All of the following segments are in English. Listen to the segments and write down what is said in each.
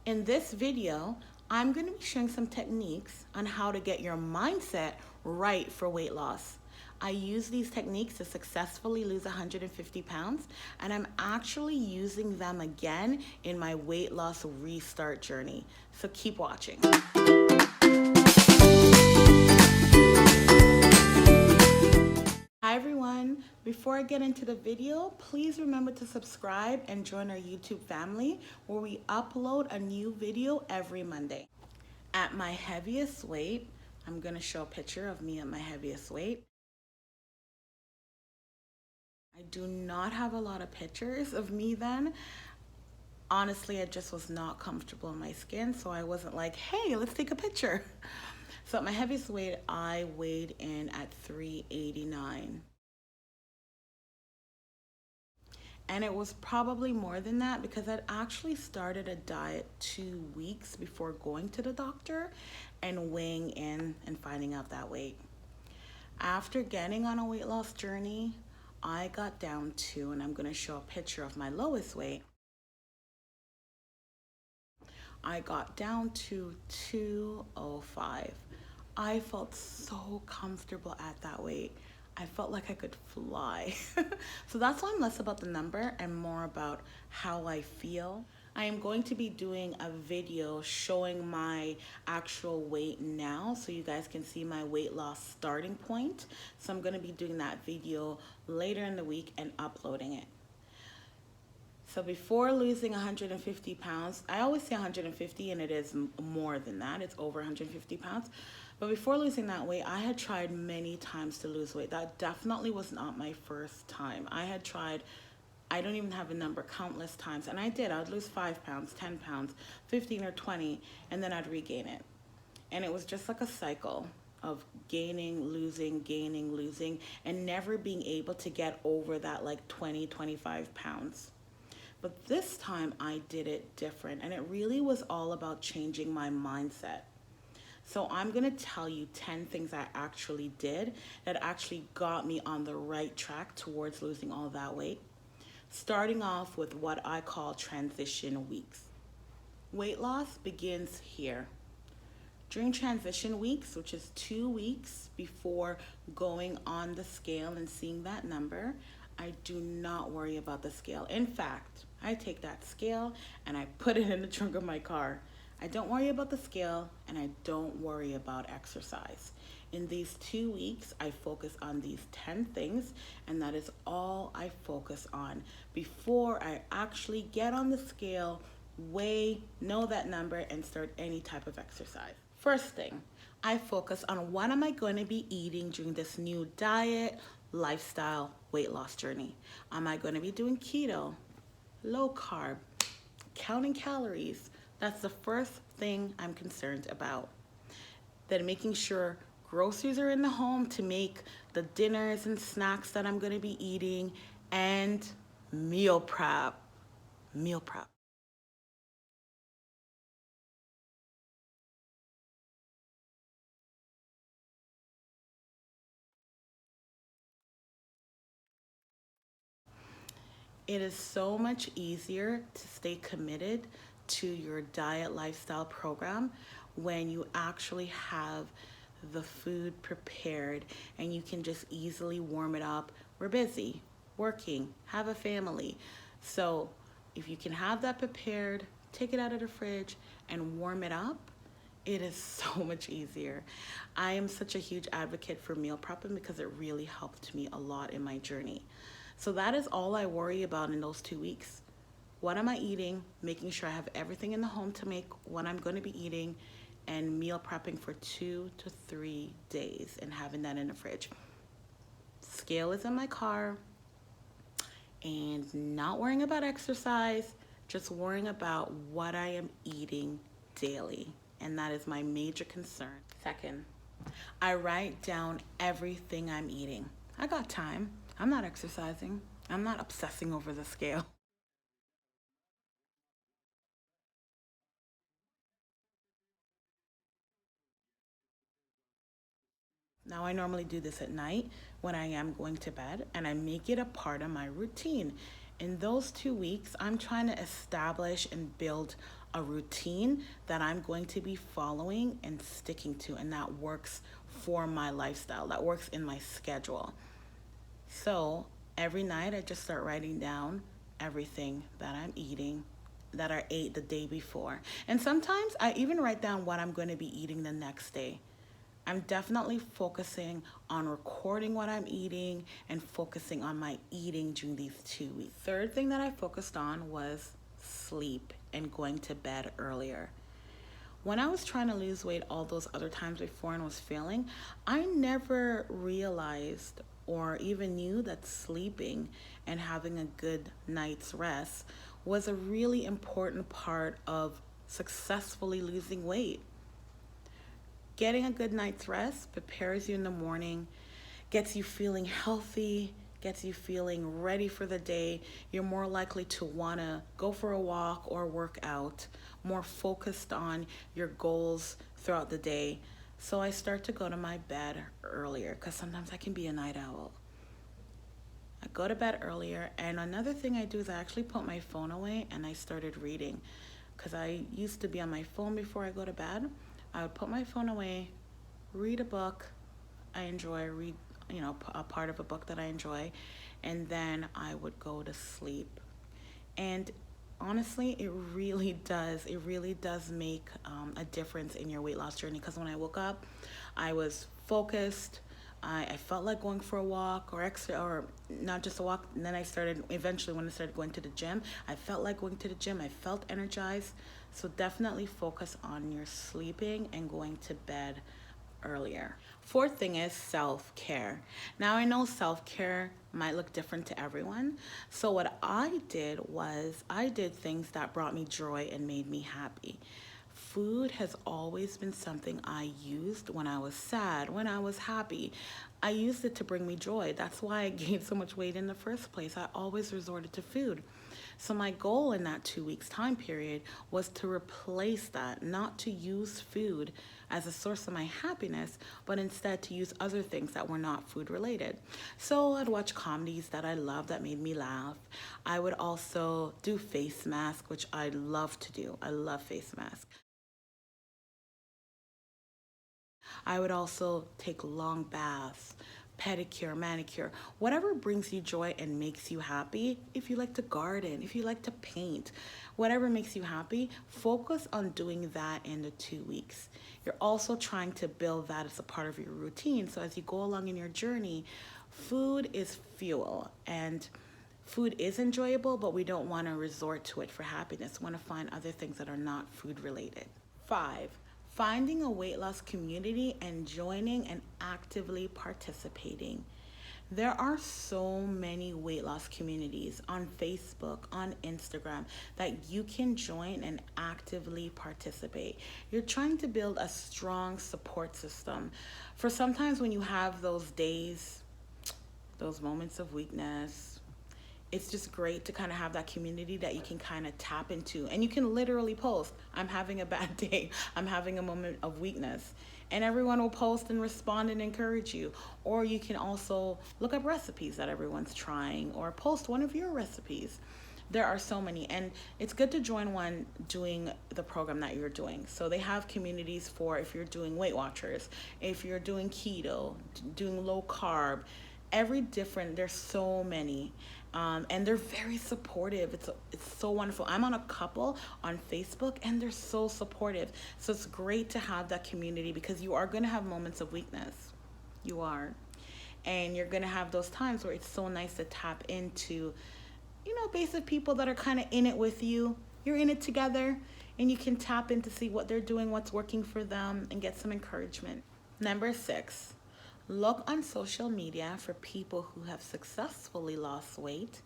In this video, I'm going to be sharing some techniques on how to get your mindset right for weight loss. I use these techniques to successfully lose 150 pounds, and I'm actually using them again in my weight loss restart journey. So keep watching. Hi everyone, before I get into the video, please remember to subscribe and join our YouTube family where we upload a new video every Monday. At my heaviest weight, I'm going to show a picture of me at my heaviest weight. I do not have a lot of pictures of me then. Honestly, I just was not comfortable in my skin, so I wasn't like, hey, let's take a picture. So at my heaviest weight, I weighed in at 389. And it was probably more than that because I'd actually started a diet 2 weeks before going to the doctor and weighing in and finding out that weight. After getting on a weight loss journey, I got down to, and I'm going to show a picture of my lowest weight. I got down to 205. I felt so comfortable at that weight. I felt like I could fly. So that's why I'm less about the number and more about how I feel. I am going to be doing a video showing my actual weight now so you guys can see my weight loss starting point. So I'm going to be doing that video later in the week and uploading it. So before losing 150 pounds, I always say 150 and it is more than that. It's over 150 pounds. But before losing that weight, I had tried many times to lose weight. That definitely was not my first time. I had tried, I don't even have a number, countless times. And I did. I would lose 5 pounds, 10 pounds, 15 or 20, and then I'd regain it. And it was just like a cycle of gaining, losing, and never being able to get over that like 20, 25 pounds. But this time I did it different, and it really was all about changing my mindset. So I'm going to tell you 10 things I actually did that actually got me on the right track towards losing all that weight. Starting off with what I call transition weeks. Weight loss begins here. During transition weeks, which is 2 weeks before going on the scale and seeing that number, I do not worry about the scale. In fact, I take that scale and I put it in the trunk of my car. I don't worry about the scale and I don't worry about exercise. In these 2 weeks, I focus on these 10 things, and that is all I focus on before I actually get on the scale, weigh, know that number, and start any type of exercise. First thing, I focus on what am I going to be eating during this new diet, lifestyle, weight loss journey. Am I going to be doing keto, low carb, counting calories? That's the first thing I'm concerned about. Then making sure groceries are in the home to make the dinners and snacks that I'm going to be eating, and meal prep. It is so much easier to stay committed to your diet lifestyle program when you actually have the food prepared and you can just easily warm it up. We're busy, working, have a family. So if you can have that prepared, take it out of the fridge and warm it up, it is so much easier. I am such a huge advocate for meal prepping because it really helped me a lot in my journey. So that is all I worry about in those 2 weeks. What am I eating? Making sure I have everything in the home to make what I'm going to be eating, and meal prepping for 2 to 3 days and having that in the fridge. Scale is in my car, and not worrying about exercise, just worrying about what I am eating daily. And that is my major concern. Second, I write down everything I'm eating. I got time. I'm not exercising. I'm not obsessing over the scale. Now, I normally do this at night when I am going to bed, and I make it a part of my routine. In those 2 weeks, I'm trying to establish and build a routine that I'm going to be following and sticking to, and that works for my lifestyle, that works in my schedule. So every night I just start writing down everything that I'm eating, that I ate the day before. And sometimes I even write down what I'm going to be eating the next day. I'm definitely focusing on recording what I'm eating and focusing on my eating during these 2 weeks. Third thing that I focused on was sleep and going to bed earlier. When I was trying to lose weight all those other times before and was failing, I never realized or even knew that sleeping and having a good night's rest was a really important part of successfully losing weight. Getting a good night's rest prepares you in the morning, gets you feeling healthy, gets you feeling ready for the day. You're more likely to want to go for a walk or work out, more focused on your goals throughout the day. So I start to go to my bed earlier because sometimes I can be a night owl. I go to bed earlier, and another thing I do is I actually put my phone away and I started reading because I used to be on my phone before I go to bed. I would put my phone away, read a book I enjoy, read a part of a book that I enjoy, and then I would go to sleep. And honestly, it really does make a difference in your weight loss journey, because when I woke up, I was focused. I felt like going for a walk or extra, or not just a walk. And then eventually when I started going to the gym, I felt like going to the gym. I felt energized. So definitely focus on your sleeping and going to bed earlier. Fourth thing is self-care. Now I know self-care might look different to everyone. So what I did was I did things that brought me joy and made me happy. Food has always been something I used when I was sad, when I was happy. I used it to bring me joy. That's why I gained so much weight in the first place. I always resorted to food. So my goal in that 2 weeks time period was to replace that, not to use food as a source of my happiness, but instead to use other things that were not food related. So I'd watch comedies that I loved that made me laugh. I would also do face masks, which I love to do. I love face masks. I would also take long baths, pedicure, manicure, whatever brings you joy and makes you happy. If you like to garden, if you like to paint, whatever makes you happy, focus on doing that in the 2 weeks. You're also trying to build that as a part of your routine. So as you go along in your journey, food is fuel, and food is enjoyable, but we don't want to resort to it for happiness. We want to find other things that are not food related. 5, finding a weight loss community and joining and actively participating. There are so many weight loss communities on Facebook, on Instagram, that you can join and actively participate. You're trying to build a strong support system for sometimes when you have those days, those moments of weakness. It's just great to kind of have that community that you can kind of tap into. And you can literally post, I'm having a bad day, I'm having a moment of weakness. And everyone will post and respond and encourage you. Or you can also look up recipes that everyone's trying, or post one of your recipes. There are so many, and it's good to join one doing the program that you're doing. So they have communities for if you're doing Weight Watchers, if you're doing keto, doing low carb, there's so many. And they're very supportive. It's so wonderful. I'm on a couple on Facebook, and they're so supportive. So it's great to have that community, because you are going to have moments of weakness. You are. And you're going to have those times where it's so nice to tap into, basic people that are kind of in it with you. You're in it together, and you can tap in to see what they're doing, what's working for them, and get some encouragement. Number 6. Look on social media for people who have successfully lost weight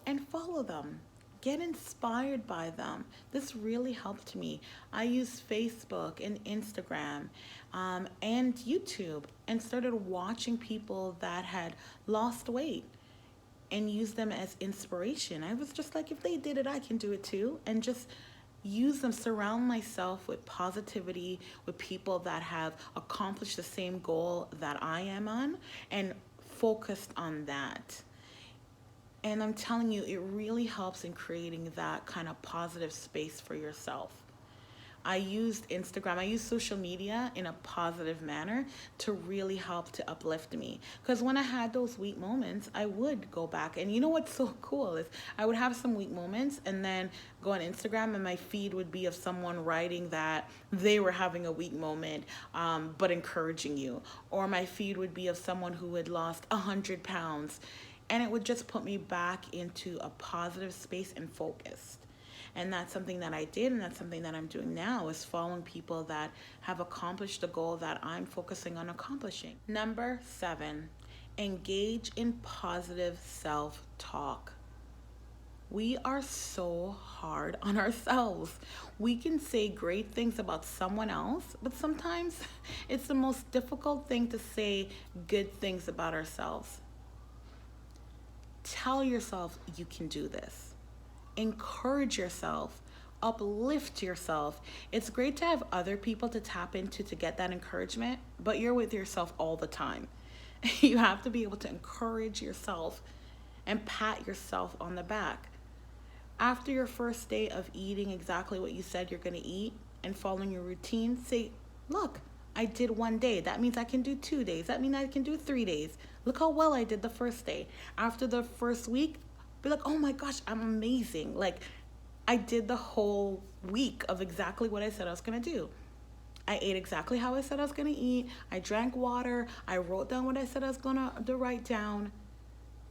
and follow them. Get inspired by them. This really helped me. I used Facebook and Instagram and YouTube, and started watching people that had lost weight and use them as inspiration. I was just like, if they did it, I can do it too. And just use them, surround myself with positivity, with people that have accomplished the same goal that I am on, and focused on that. And I'm telling you, it really helps in creating that kind of positive space for yourself. I used Instagram, I used social media in a positive manner to really help to uplift me. Because when I had those weak moments, I would go back. And you know what's so cool is I would have some weak moments and then go on Instagram and my feed would be of someone writing that they were having a weak moment, but encouraging you. Or my feed would be of someone who had lost 100 pounds. And it would just put me back into a positive space and focused. And that's something that I did, and that's something that I'm doing now, is following people that have accomplished the goal that I'm focusing on accomplishing. Number 7, engage in positive self-talk. We are so hard on ourselves. We can say great things about someone else, but sometimes it's the most difficult thing to say good things about ourselves. Tell yourself you can do this. Encourage yourself, uplift yourself. It's great to have other people to tap into to get that encouragement, but you're with yourself all the time. You have to be able to encourage yourself and pat yourself on the back. After your first day of eating exactly what you said you're going to eat and following your routine, say, look, I did 1 day. That means I can do 2 days. That means I can do 3 days. Look how well I did the first day. After the first week, be like, oh my gosh, I'm amazing. Like, I did the whole week of exactly what I said I was going to do. I ate exactly how I said I was going to eat. I drank water. I wrote down what I said I was going to write down.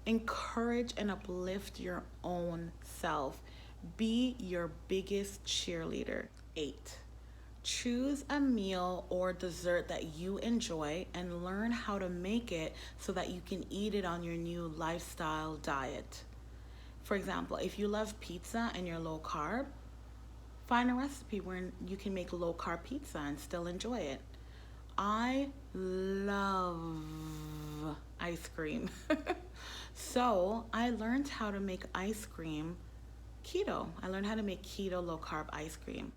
Encourage and uplift your own self. Be your biggest cheerleader. 8, choose a meal or dessert that you enjoy and learn how to make it so that you can eat it on your new lifestyle diet. For example, if you love pizza and you're low carb, find a recipe where you can make low carb pizza and still enjoy it. I love ice cream. So I learned how to make ice cream keto. I learned how to make keto low carb ice cream.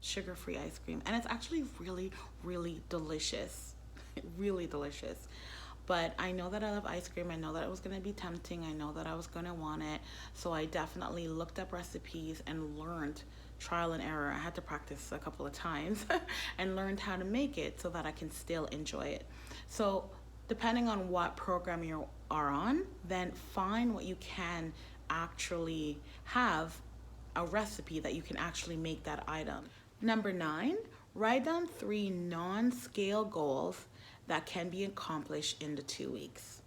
Sugar-free ice cream. And it's actually really, really delicious. Really delicious. But I know that I love ice cream. I know that it was going to be tempting. I know that I was going to want it. So I definitely looked up recipes and learned trial and error. I had to practice a couple of times and learned how to make it so that I can still enjoy it. So depending on what program you are on, then find what you can actually have a recipe that you can actually make that item. Number 9, write down 3 non-scale goals that can be accomplished in the 2 weeks.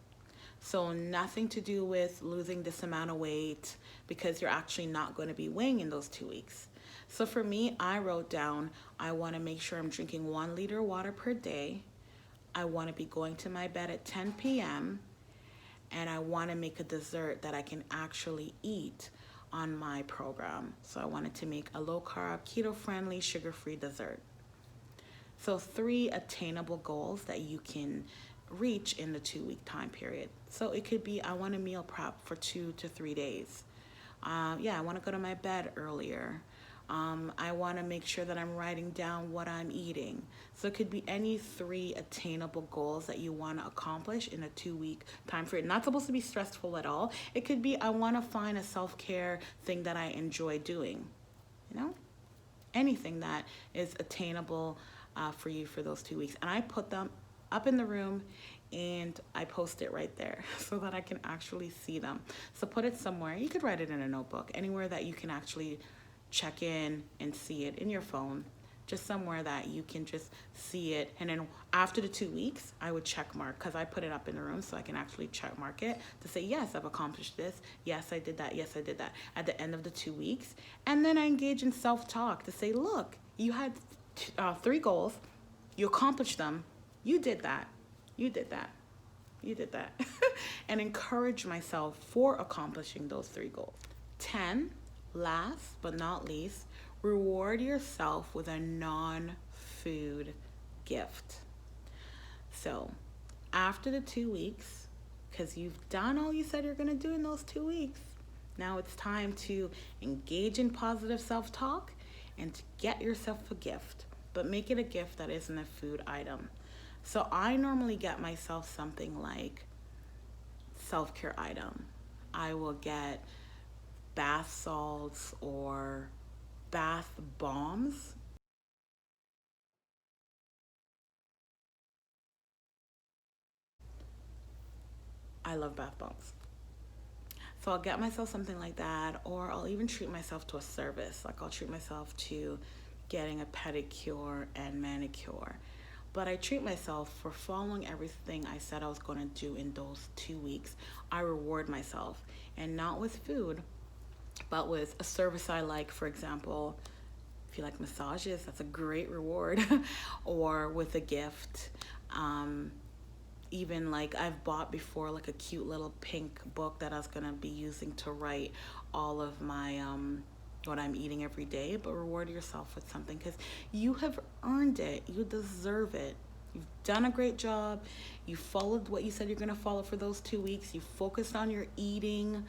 So nothing to do with losing this amount of weight, because you're actually not going to be weighing in those 2 weeks. So for me, I wrote down, I want to make sure I'm drinking 1 liter of water per day. I want to be going to my bed at 10 p.m. And I want to make a dessert that I can actually eat on my program. So I wanted to make a low carb, keto friendly, sugar-free dessert. So 3 attainable goals that you can reach in the 2-week time period. So it could be, I want to meal prep for 2 to 3 days. I want to go to my bed earlier. I want to make sure that I'm writing down what I'm eating. So it could be any 3 attainable goals that you want to accomplish in a 2-week time period. Not supposed to be stressful at all. It could be, I want to find a self-care thing that I enjoy doing. Anything that is attainable for you for those 2 weeks. And I put them up in the room and I post it right there so that I can actually see them. So put it somewhere. You could write it in a notebook, anywhere that you can actually check in and see it, in your phone, just somewhere that you can just see it. And then after the 2 weeks, I would check mark, because I put it up in the room so I can actually check mark it to say, yes, I've accomplished this. Yes, I did that. Yes, I did that at the end of the 2 weeks. And then I engage in self-talk to say, look, you had 3 goals. You accomplished them. You did that. You did that. You did that. And encourage myself for accomplishing those 3 goals. 10, last but not least, reward yourself with a non-food gift. So after the 2 weeks, because you've done all you said you're going to do in those 2 weeks, now it's time to engage in positive self-talk and to get yourself a gift. But make it a gift that isn't a food item. So I normally get myself something like self-care item. I will get bath salts or bath bombs. I love bath bombs. So I'll get myself something like that, or I'll even treat myself to a service. Like I'll treat myself to getting a pedicure and manicure. But I treat myself for following everything I said I was going to do in those 2 weeks. I reward myself, and not with food, but with a service I like. For example, if you like massages, that's a great reward, or with a gift. Even like I've bought before like a cute little pink book that I was gonna be using to write all of my what I'm eating every day. But reward yourself with something, because you have earned it. You deserve it. You've done a great job. You followed what you said you're gonna follow for those 2 weeks. You focused on your eating.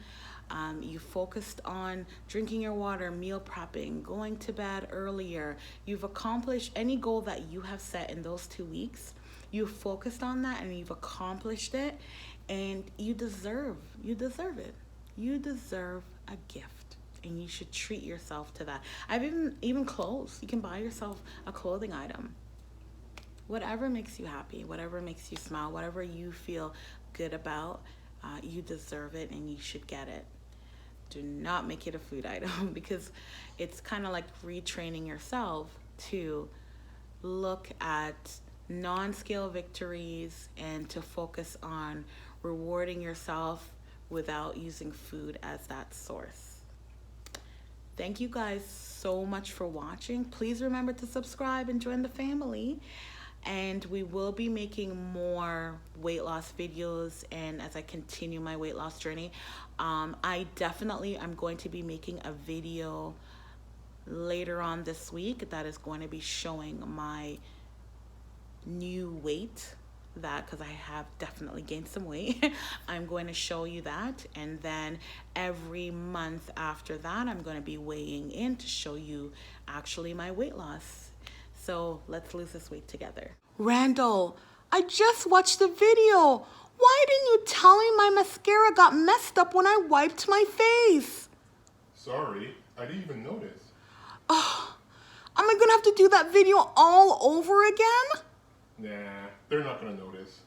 You focused on drinking your water, meal prepping, going to bed earlier. You've accomplished any goal that you have set in those 2 weeks. You focused on that and you've accomplished it, and you deserve it. You deserve a gift, and you should treat yourself to that. I've even clothes. You can buy yourself a clothing item. Whatever makes you happy, whatever makes you smile, whatever you feel good about, you deserve it and you should get it. Do not make it a food item because it's kind of like retraining yourself to look at non-scale victories and to focus on rewarding yourself without using food as that source. Thank you guys so much for watching. Please remember to subscribe and join the family. And we will be making more weight loss videos, and as I continue my weight loss journey, I definitely am going to be making a video later on this week that is going to be showing my new weight, that because I have definitely gained some weight. I'm going to show you that, and then every month after that I'm going to be weighing in to show you actually my weight loss. So let's lose this weight together. Randall, I just watched the video. Why didn't you tell me my mascara got messed up when I wiped my face? Sorry, I didn't even notice. Oh, am I gonna have to do that video all over again? Nah, they're not gonna notice.